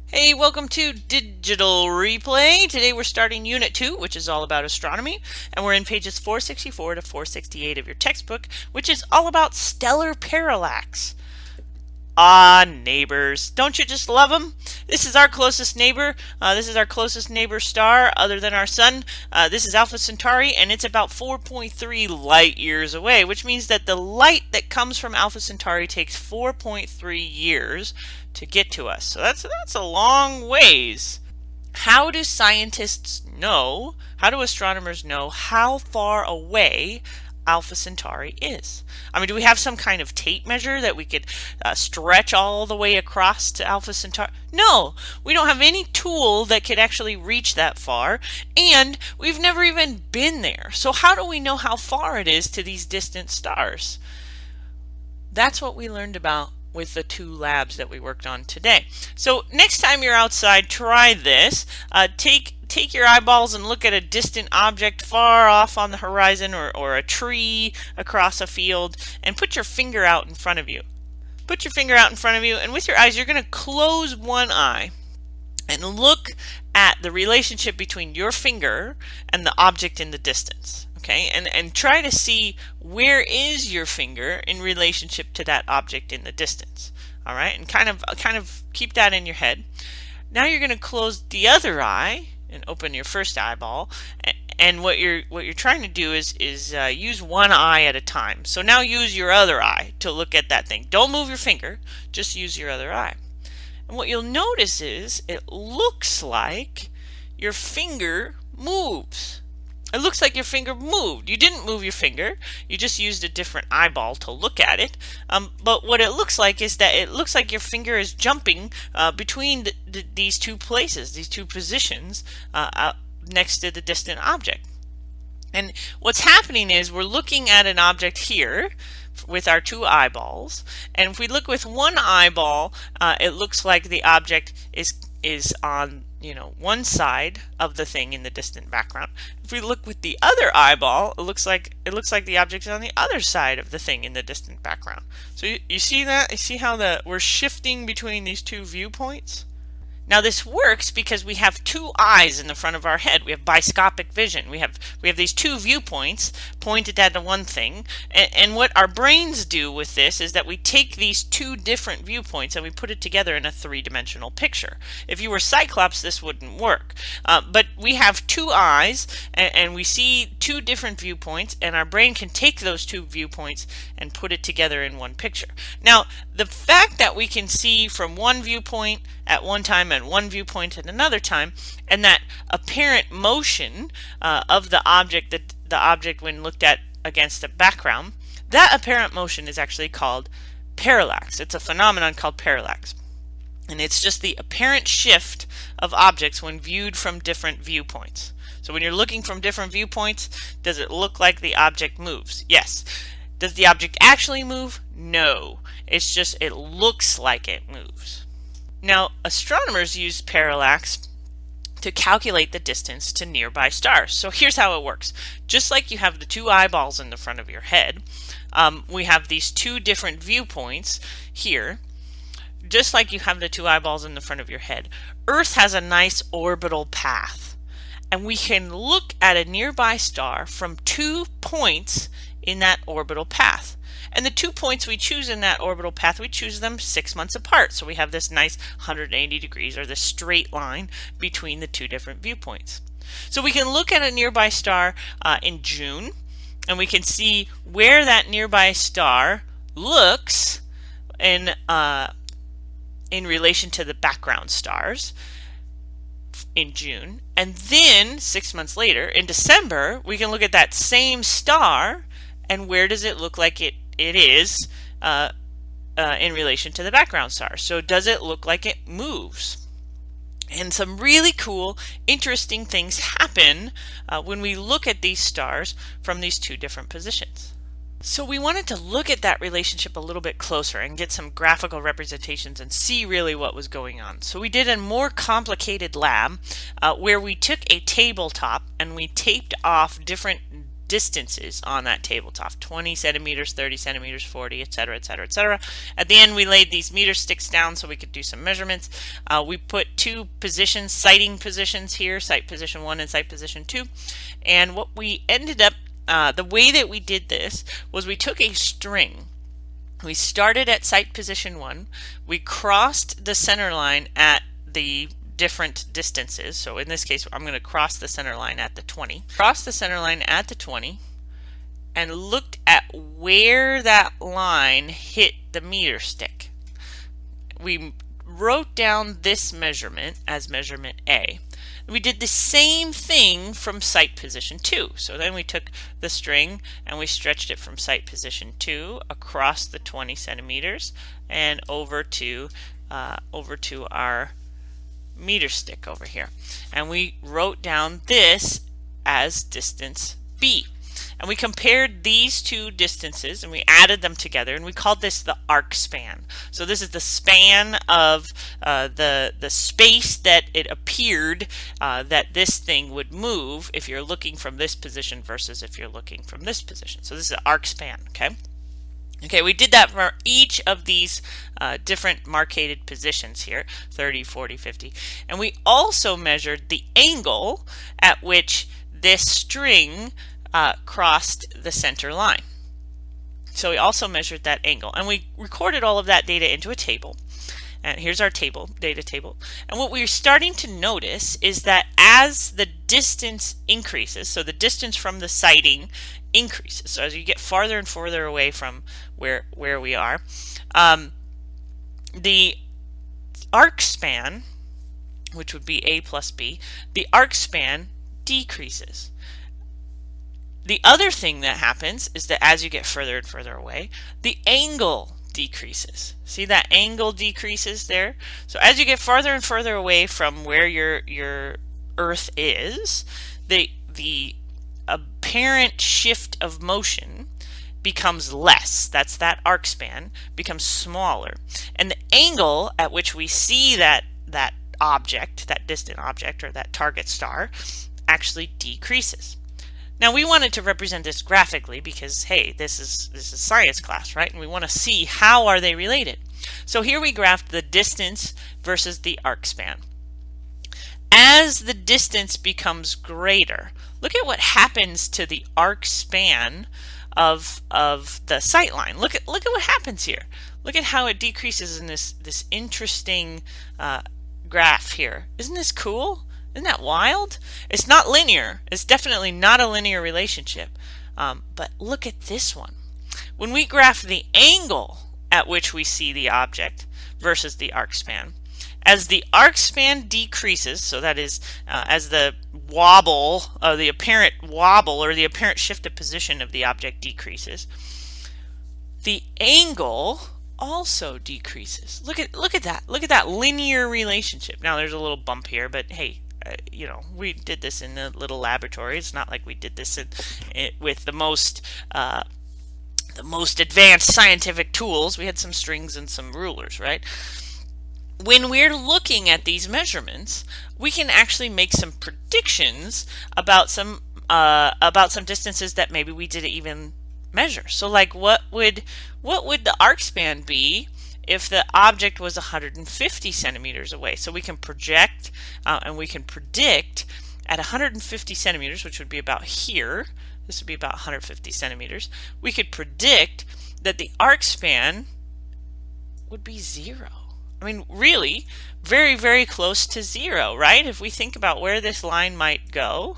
Hey, welcome to Digital Replay. Today we're starting Unit 2, which is all about astronomy, and we're in pages 464 to 468 of your textbook, which is all about stellar parallax. Ah, neighbors. Don't you just love them? This is our closest neighbor. This is our closest neighbor star other than our sun. This is Alpha Centauri, and it's about 4.3 light years away, which means that the light that comes from Alpha Centauri takes 4.3 years to get to us. So that's a long ways. How do scientists know, how do astronomers know how far away Alpha Centauri is? I mean, do we have some kind of tape measure that we could stretch all the way across to Alpha Centauri? No, we don't have any tool that could actually reach that far, and we've never even been there. So how do we know how far it is to these distant stars? That's what we learned about with the two labs that we worked on today. So next time you're outside, try this. Take your eyeballs and look at a distant object far off on the horizon, or a tree across a field, and put your finger out in front of you. Put your finger out in front of you, and with your eyes you're going to close one eye and look at the relationship between your finger and the object in the distance. Okay, and try to see where is your finger in relationship to that object in the distance. All right, and kind of keep that in your head. Now you're going to close the other eye and open your first eyeball. And what you're trying to do is use one eye at a time. So now use your other eye to look at that thing. Don't move your finger, just use your other eye. And what you'll notice is it looks like your finger moves. It looks like your finger moved. You didn't move your finger. You just used a different eyeball to look at it. But what it looks like is that it looks like your finger is jumping between these two places, these two positions next to the distant object. And what's happening is we're looking at an object here with our two eyeballs, and if we look with one eyeball, it looks like the object is on one side of the thing in the distant background. If we look with the other eyeball, it looks like the object is on the other side of the thing in the distant background. So you see that? You see how we're shifting between these two viewpoints? Now this works because we have two eyes in the front of our head. We have biscopic vision. We have these two viewpoints pointed at the one thing. And what our brains do with this is that we take these two different viewpoints and we put it together in a three-dimensional picture. If you were Cyclops, this wouldn't work. But we have two eyes and we see two different viewpoints, and our brain can take those two viewpoints and put it together in one picture. Now, the fact that we can see from one viewpoint at one time and one viewpoint at another time, and that apparent motion of the object, when looked at against a background, that apparent motion is actually called parallax. It's a phenomenon called parallax. And it's just the apparent shift of objects when viewed from different viewpoints. So when you're looking from different viewpoints, does it look like the object moves? Yes. Does the object actually move? No. It's just it looks like it moves. Now, astronomers use parallax to calculate the distance to nearby stars. So here's how it works. Just like you have the two eyeballs in the front of your head, we have these two different viewpoints here. Just like you have the two eyeballs in the front of your head, Earth has a nice orbital path. And we can look at a nearby star from 2 points in that orbital path. And the 2 points we choose in that orbital path, we choose them 6 months apart. So we have this nice 180 degrees, or this straight line between the two different viewpoints. So we can look at a nearby star in June, and we can see where that nearby star looks in relation to the background stars in June. And then 6 months later, in December, we can look at that same star, and where does it look like it is in relation to the background star. So does it look like it moves? And some really cool, interesting things happen when we look at these stars from these two different positions. So we wanted to look at that relationship a little bit closer and get some graphical representations and see really what was going on. So we did a more complicated lab where we took a tabletop and we taped off different distances on that tabletop: 20 centimeters, 30 centimeters, 40, etc., etc., etc. At the end, we laid these meter sticks down so we could do some measurements. We put two positions, sighting positions here, sight position 1 and sight position 2. And what we ended up, the way that we did this was we took a string. We started at sight position 1. We crossed the center line at the different distances. So in this case, I'm going to cross the center line at the 20. Cross the center line at the 20 and looked at where that line hit the meter stick. We wrote down this measurement as measurement A. We did the same thing from sight position 2. So then we took the string and we stretched it from sight position 2 across the 20 centimeters and over to our meter stick over here. And we wrote down this as distance B. And we compared these two distances and we added them together, and we called this the arc span. So this is the span of the space that it appeared that this thing would move if you're looking from this position versus if you're looking from this position. So this is the arc span, okay? Okay, we did that for each of these different markated positions here, 30, 40, 50. And we also measured the angle at which this string crossed the center line. So we also measured that angle, and we recorded all of that data into a table. And here's our table, data table. And what we're starting to notice is that as the distance increases, so the distance from the sighting increases, so as you get farther and farther away from where we are, the arc span, which would be A plus B, the arc span decreases. The other thing that happens is that as you get further and further away, the angle decreases. See that angle decreases there? So as you get farther and further away from where your Earth is, the apparent shift of motion becomes less. That's that arc span becomes smaller. And the angle at which we see that object, that distant object or that target star, actually decreases. Now we wanted to represent this graphically because, hey, this is science class, right? And we want to see how are they related. So here we graphed the distance versus the arc span. As the distance becomes greater, look at what happens to the arc span of the sight line. Look at what happens here. Look at how it decreases in this interesting graph here. Isn't this cool? Isn't that wild? It's not linear. It's definitely not a linear relationship. But look at this one. When we graph the angle at which we see the object versus the arc span, as the arc span decreases, so that is as the wobble, the apparent wobble or the apparent shift of position of the object decreases, the angle also decreases. Look at that. Look at that linear relationship. Now there's a little bump here, but hey, you know, we did this in a little laboratory. It's not like we did this with the most advanced scientific tools. We had some strings and some rulers, right? When we're looking at these measurements, we can actually make some predictions about some distances that maybe we didn't even measure. So, like, what would the arc span be if the object was 150 centimeters away? So we can project and we can predict at 150 centimeters, which would be about here. This would be about 150 centimeters. We could predict that the arc span would be 0. I mean, really, very, very close to 0, right? If we think about where this line might go,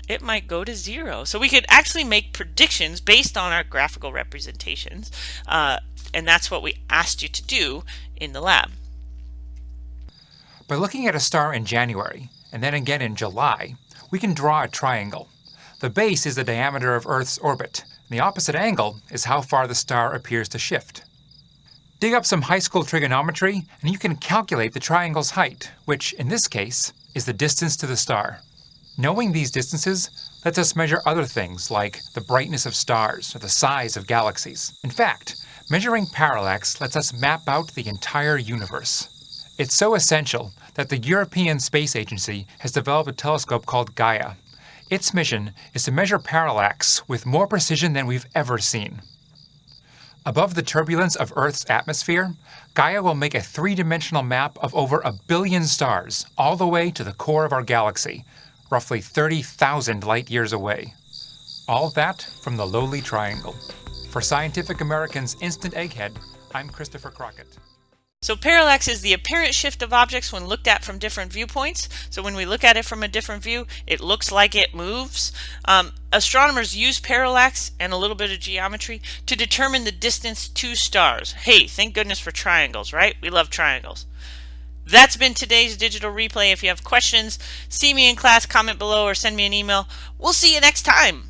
it might go to 0. So we could actually make predictions based on our graphical representations, and that's what we asked you to do in the lab. By looking at a star in January, and then again in July, we can draw a triangle. The base is the diameter of Earth's orbit, and the opposite angle is how far the star appears to shift. Dig up some high school trigonometry, and you can calculate the triangle's height, which, in this case, is the distance to the star. Knowing these distances lets us measure other things like the brightness of stars or the size of galaxies. In fact, measuring parallax lets us map out the entire universe. It's so essential that the European Space Agency has developed a telescope called Gaia. Its mission is to measure parallax with more precision than we've ever seen. Above the turbulence of Earth's atmosphere, Gaia will make a three-dimensional map of over 1 billion stars, all the way to the core of our galaxy, roughly 30,000 light-years away. All that from the lowly triangle. For Scientific American's Instant Egghead, I'm Christopher Crockett. So parallax is the apparent shift of objects when looked at from different viewpoints. So when we look at it from a different view, it looks like it moves. Astronomers use parallax and a little bit of geometry to determine the distance to stars. Hey, thank goodness for triangles, right? We love triangles. That's been today's digital replay. If you have questions, see me in class, comment below, or send me an email. We'll see you next time.